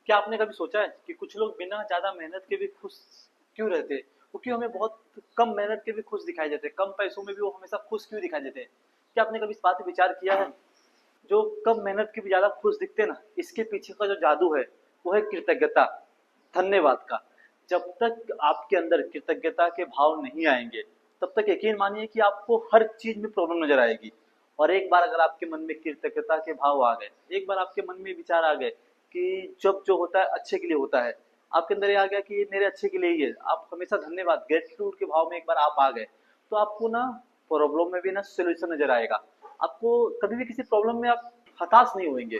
क्या आपने कभी सोचा है कि कुछ लोग बिना ज्यादा मेहनत के भी खुश क्यों रहते हैं? क्योंकि हमें बहुत कम मेहनत के भी खुश दिखाई देते हैं, कम पैसों में भी वो हमेशा खुश क्यों दिखाई देते हैं? क्या आपने कभी इस बात पे विचार किया है? जो कम मेहनत के भी ज्यादा खुश दिखते हैं ना, इसके पीछे का जो जादू है वो है कृतज्ञता, धन्यवाद का। जब तक आपके अंदर कृतज्ञता के भाव नहीं आएंगे, तब तक यकीन मानिए कि आपको हर चीज में प्रॉब्लम नजर आएगी। और एक बार अगर आपके मन में कृतज्ञता के भाव आ गए, एक बार आपके मन में विचार आ गए कि जब जो होता है अच्छे के लिए होता है, आपके अंदर ये आ गया कि ये मेरे अच्छे के लिए ही है, आप हमेशा धन्यवाद ग्रेटिट्यूड के भाव में एक बार आप आ गए, तो आपको ना प्रॉब्लम में भी ना सोल्यूशन नजर आएगा। आपको कभी भी किसी प्रॉब्लम में आप हताश नहीं होंगे।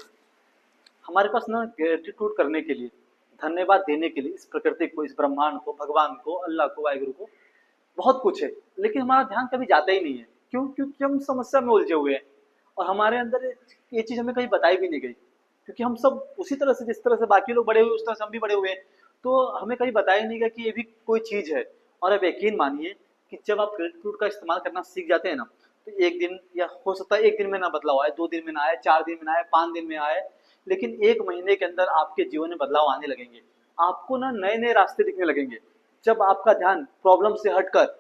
हमारे पास ना ग्रेटिट्यूड करने के लिए, धन्यवाद देने के लिए इस प्रकृति को, इस ब्रह्मांड को, भगवान को, अल्लाह को, वाहिगुरु को बहुत कुछ है। लेकिन हमारा ध्यान कभी जाता ही नहीं है। क्यों? क्योंकि हम समस्या में उलझे हुए हैं और हमारे अंदर ये चीज हमें कहीं बताई भी नहीं गई। क्योंकि हम सब उसी तरह से, जिस तरह से बाकी लोग बड़े हुए उस तरह से हम भी बड़े हुए हैं, तो हमें कहीं बताया नहीं गया कि ये भी कोई चीज है। और अब यकीन मानिए कि जब आप ग्रेटिट्यूड का इस्तेमाल करना सीख जाते हैं ना, तो एक दिन या हो सकता है एक दिन में ना बदलाव आए, 2 दिन में ना आए, 4 दिन में ना आए, 5 दिन में आए, लेकिन 1 महीने के अंदर आपके जीवन में बदलाव आने लगेंगे। आपको ना नए नए रास्ते दिखने लगेंगे। जब आपका ध्यान प्रॉब्लम से हटकर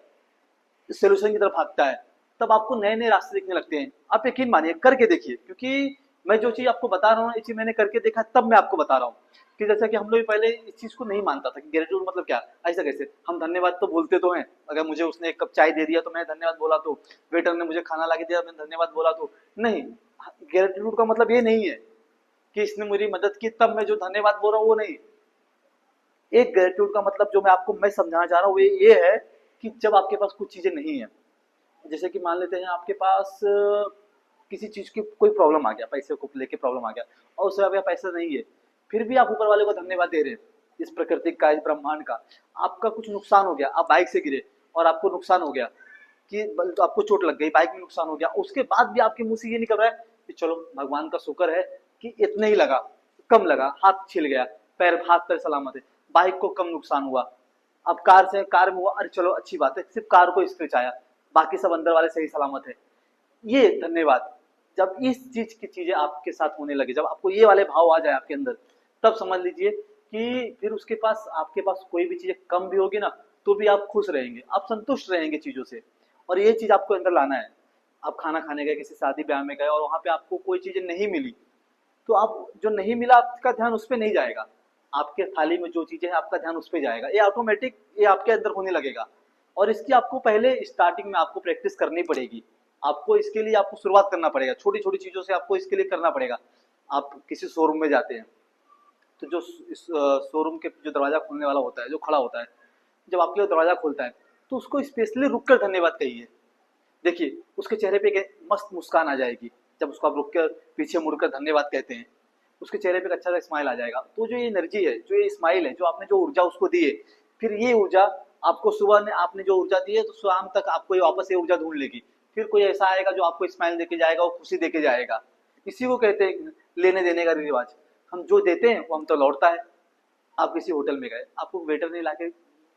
सोल्यूशन की तरफ भागता है, तब आपको नए नए रास्ते दिखने लगते हैं। आप यकीन मानिए, करके देखिए। क्योंकि मैं जो चीज आपको बता रहा हूँ, ये चीज मैंने करके देखा, तब मैं आपको बता रहा हूँ। कि जैसा कि हम लोग पहले इस चीज को नहीं मानता था कि ग्रेटिट्यूड मतलब क्या, ऐसा कैसे, हम धन्यवाद तो बोलते तो हैं, अगर मुझे उसने 1 कप चाय दे दिया तो मैंने धन्यवाद बोला, तो वेटर ने मुझे खाना ला के दिया मैंने धन्यवाद बोला, तो नहीं, ग्रेटिट्यूड का मतलब ये नहीं है कि इसने मेरी मदद की तब मैं जो धन्यवाद बोल रहा हूँ वो नहीं। एक ग्रेटिट्यूड का मतलब जो मैं समझाना चाह रहा हूँ वो ये है कि जब आपके पास कुछ चीजें नहीं है, जैसे कि मान लेते हैं आपके पास किसी चीज की कोई प्रॉब्लम आ गया, पैसे को लेके प्रॉब्लम आ गया, और उससे आपके पैसा नहीं है, फिर भी आप ऊपर वाले को धन्यवाद दे रहे हैं, इस प्रकृति का, इस ब्रह्मांड का। आपका कुछ नुकसान हो गया, आप बाइक से गिरे और आपको नुकसान हो गया, कि तो आपको चोट लग गई, बाइक में नुकसान हो गया, उसके बाद भी आपके मुंह से ये निकल रहा है कि चलो भगवान का शुक्र है कि इतने ही लगा, कम लगा, हाथ छिल गया, हाथ पैर सलामत है, बाइक को कम नुकसान हुआ। अब कार में हुआ, अरे चलो अच्छी बात है, सिर्फ कार को स्क्रैच आया, बाकी सब अंदर वाले सही सलामत है। ये धन्यवाद। जब इस चीज की चीजें आपके साथ होने लगे, जब आपको ये वाले भाव आ जाए आपके अंदर, तब समझ लीजिए कि फिर उसके पास, आपके पास कोई भी चीजें कम भी होगी ना, तो भी आप खुश रहेंगे, आप संतुष्ट रहेंगे चीजों से। और ये चीज आपको अंदर लाना है। आप खाना खाने गए, किसी शादी ब्याह में गए और वहां पे आपको कोई चीजें नहीं मिली, तो आप जो नहीं मिला, आपका ध्यान उस पर नहीं जाएगा। आपके थाली में जो चीजें हैं, आपका ध्यान उस पर जाएगा। ये ऑटोमेटिक ये आपके अंदर होने लगेगा। और इसकी आपको पहले स्टार्टिंग में आपको प्रैक्टिस करनी पड़ेगी। आपको इसके लिए आपको शुरुआत करना पड़ेगा, छोटी छोटी चीजों से आपको इसके लिए करना पड़ेगा। आप किसी शोरूम में जाते हैं, तो जो शोरूम के जो दरवाजा खोलने वाला होता है, जो खड़ा होता है, जब आपके लिए दरवाजा खोलता है, तो उसको स्पेशली रुक कर धन्यवाद कहिए। देखिए उसके चेहरे पे एक मस्त मुस्कान आ जाएगी। जब उसको आप रुक कर पीछे मुड़कर धन्यवाद कहते हैं, उसके चेहरे पे एक अच्छा सा स्माइल आ जाएगा। तो जो ये एनर्जी है, जो ये स्माइल है, जो आपने जो ऊर्जा उसको दी है, फिर ये ऊर्जा आपको सुबह में आपने जो ऊर्जा दी है, तो शाम तक आपको ये वापस ये ऊर्जा ढूंढ लेगी। फिर कोई ऐसा आएगा जो आपको स्माइल देके जाएगा, वो खुशी देके जाएगा। इसी को कहते हैं लेने देने का रिवाज। हम जो देते हैं वो हम तो लौटता है। आप किसी होटल में गए, आपको वेटर ने लाके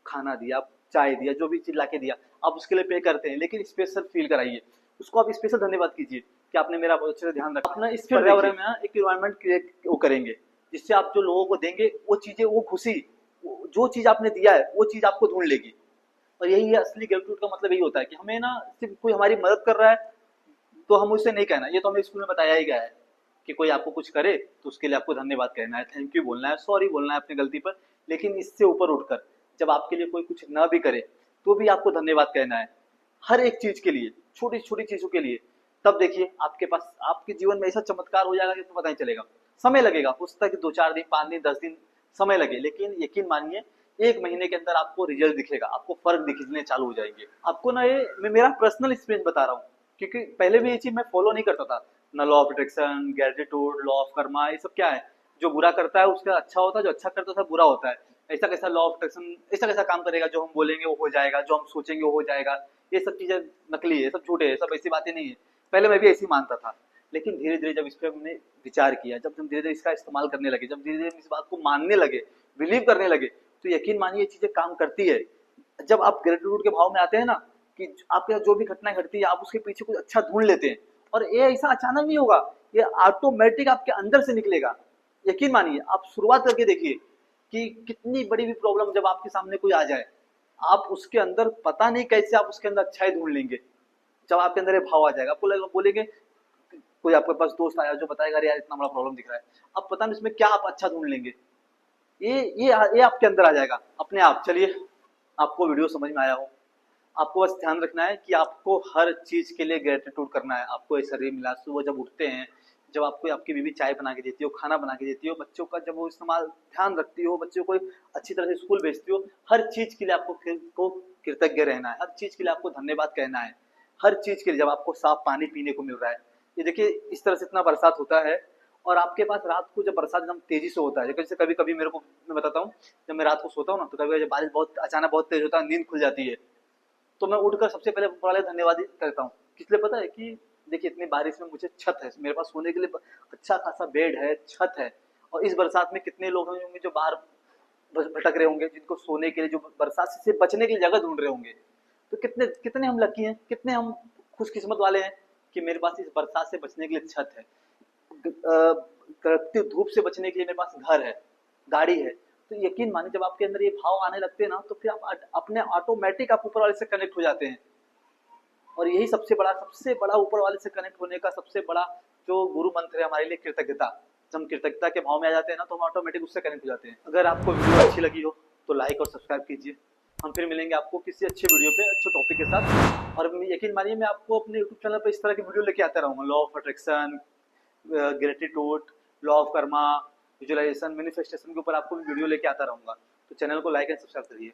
खाना दिया, चाय दिया, जो भी चीज लाके दिया, आप उसके लिए पे करते हैं, लेकिन स्पेशल फील कराइए उसको। आप स्पेशल धन्यवाद कीजिए कि आपने मेरा बहुत अच्छे से ध्यान रखा। अपना इस पर्यावरण में एक इन्वायरमेंट क्रिएट वो करेंगे, जिससे आप जो लोगों को देंगे वो चीजें, वो खुशी, जो चीज आपने दिया है वो चीज आपको ढूंढ लेगी। और यही है असली ग्रेटिट्यूड का मतलब, यही होता है कि हमें ना सिर्फ कोई हमारी मदद कर रहा है तो हम उससे नहीं कहना। ये तो हमें स्कूल में बताया ही गया है कि कोई आपको कुछ करे तो उसके लिए आपको धन्यवाद कहना है, थैंक यू बोलना है, सॉरी बोलना है अपनी गलती पर। लेकिन इससे ऊपर उठकर जब आपके लिए कोई कुछ ना भी करे, तो भी आपको धन्यवाद कहना है, हर एक चीज के लिए, छोटी छोटी चीजों के लिए। तब देखिए आपके पास, आपके जीवन में ऐसा चमत्कार हो जाएगा कि तो पता नहीं चलेगा। समय लगेगा, हो सकता है कि 2-4 दिन, 5 दिन, 10 दिन समय लगे, लेकिन यकीन मानिए 1 महीने के अंदर आपको रिजल्ट दिखेगा, आपको फर्क दिखने चालू हो जाएंगे। आपको ना ये मैं मेरा पर्सनल एक्सपीरियंस बता रहा हूँ, क्योंकि पहले भी ये चीज मैं फॉलो नहीं करता था ना। Law of attraction, gratitude, law of Karma, ये सब क्या है? जो बुरा करता है उसका अच्छा होता है, जो अच्छा करता है बुरा होता है। ऐसा कैसा लॉ ऑफ अट्रैक्शन, ऐसा कैसा काम करेगा? जो हम बोलेंगे वो हो जाएगा, जो हम सोचेंगे वो हो जाएगा। ये सब चीजें नकली है, सब झूठे है, सब ऐसी बातें नहीं है। पहले मैं भी ऐसी मानता था, लेकिन धीरे धीरे जब इस पर हमने विचार किया, जब हम धीरे धीरे इसका इस्तेमाल करने लगे, जब धीरे धीरे इस बात को मानने लगे, बिलीव करने लगे, तो यकीन मानिए ये चीजें काम करती है। जब आप ग्रेटिट्यूड के भाव में आते हैं ना, कि आपके साथ जो भी घटनाएं घटती है, आप उसके पीछे कुछ अच्छा ढूंढ लेते हैं। और ये ऐसा अचानक नहीं होगा, ये ऑटोमेटिक आपके अंदर से निकलेगा। यकीन मानिए, आप शुरुआत करके देखिए कि कितनी बड़ी भी प्रॉब्लम जब आपके सामने कोई आ जाए, आप उसके अंदर पता नहीं कैसे आप उसके अंदर अच्छाई ढूंढ लेंगे। जब आपके अंदर ये भाव आ जाएगा, आपको बोलेंगे, कोई आपके पास दोस्त आया जो बताएगा अरे यार इतना बड़ा प्रॉब्लम दिख रहा है, अब पता नहीं इसमें क्या आप अच्छा ढूंढ लेंगे। ये आपके अंदर आ जाएगा अपने आप। चलिए, आपको वीडियो समझ में आया हो, आपको बस ध्यान रखना है कि आपको हर चीज के लिए ग्रेटिट्यूड करना है। आपको ये शरीर मिला, सुबह जब उठते हैं, जब आपको आपकी बीवी चाय बना के देती हो, खाना बना के देती हो, बच्चों का जब वो इस्तेमाल ध्यान रखती हो, बच्चों को अच्छी तरह से स्कूल भेजती हो, हर चीज के लिए आपको को कृतज्ञ रहना है, हर चीज के लिए आपको धन्यवाद कहना है। हर चीज के लिए, जब आपको साफ पानी पीने को मिल रहा है, ये देखिए इस तरह से इतना बरसात होता है, और आपके पास रात को जब बरसात एकदम तेजी से होता है, जैसे कभी कभी मेरे को, मैं बताता हूँ, जब मैं रात को सोता हूँ ना, तो कभी जब बारिश बहुत अचानक बहुत तेज होता है, नींद खुल जाती है, तो मैं उठकर सबसे पहले ऊपर वाले धन्यवाद ही करता हूँ। किस लिए पता है? कि देखिए इतनी बारिश में मुझे छत है, मेरे पास सोने के लिए अच्छा खासा बेड है, छत है, और इस बरसात में कितने लोग होंगे जो बाहर भटक रहे होंगे, जिनको सोने के लिए, जो बरसात से बचने की जगह ढूंढ रहे होंगे। तो कितने कितने हम लकी हैं, कितने हम खुशकिस्मत वाले हैं कि मेरे पास इस बरसात से बचने के लिए छत है, कड़कती धूप से बचने के लिए मेरे पास घर है, गाड़ी है। तो यकीन मानिए, जब आपके अंदर ये भाव आने लगते हैं ना, तो फिर आप अपने ऑटोमेटिक आप ऊपर वाले से कनेक्ट हो जाते हैं। और यही सबसे बड़ा ऊपर वाले से कनेक्ट होने का सबसे बड़ा जो गुरु मंत्र है हमारे लिए, कृतज्ञता। जब हम कृतज्ञता के भाव में आ जाते हैं ना, तो हम ऑटोमेटिक उससे कनेक्ट हो जाते हैं। अगर आपको वीडियो अच्छी लगी हो तो लाइक और सब्सक्राइब कीजिए। हम फिर मिलेंगे आपको किसी अच्छे वीडियो पे, अच्छे टॉपिक के साथ। और यकीन मानिए, मैं आपको अपने यूट्यूब चैनल पर इस तरह की वीडियो लेके आता रहूंगा। Law of attraction, gratitude, law of karma, visualisation, manifestation के ऊपर आपको वीडियो लेके आता रहूंगा। तो चैनल को लाइक एंड सब्सक्राइब करिए।